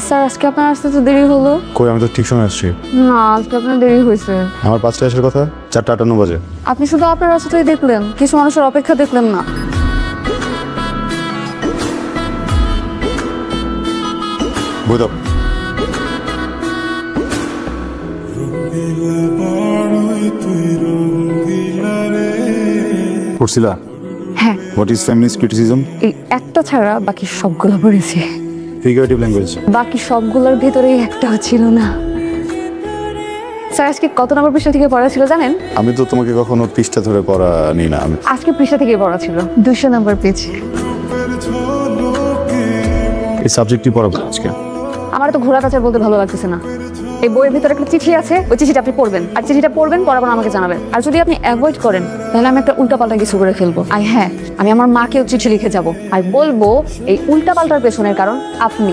Sir আজকে আপনার আসতে তো দেরি হলো। কই, আমি তো ঠিক সময় আসছি। না, আজকে আপনার দেরি হয়েছে। আমার 5টায় আসার কথা, 4:58 বাজে। আপনি শুধু আপনার রাস্তাটাই দেখলেন, কিছু মানুষের অপেক্ষা দেখলেন না। বুঝলাম। পড়ছিলা? হ্যাঁ, হোয়াট ইজ ফেমিনিস্ট ক্রিটিসিজম? এই একটা ছাড়া বাকি সবগুলো পড়েছি। Figurative language. বাকি সবগুলোর ভিতরেই একটাও ছিল না। স্যার আজকে কত নম্বর পৃষ্ঠা থেকে পড়া ছিল জানেন? আমি তো তোমাকে কখনো পৃষ্ঠা ধরে পড়া নিই না। আমি আজকে পৃষ্ঠা থেকে পড়া ছিল 200 নম্বর পেজ। এই সাবজেক্টই পড়াবো আজকে। আমার তো ঘোরা কাছে বলতে ভালো লাগতেছে না। এই বইয়ের ভিতরে একটা চিঠি আছে, ওই চিঠিটা আপনি পড়বেন, আর চিঠিটা পড়বেন পড়াবার আমাকে জানাবেন। আর যদি আপনি অ্যাভয়েড করেন তাহলে আমি একটা উল্টাপাল্টা কিছু করে ফেলবো। আর হ্যাঁ, আমি আমার মাকেও চিঠি লিখে যাব আর বলবো এই উল্টাপাল্টার পেছনের কারণ আপনি।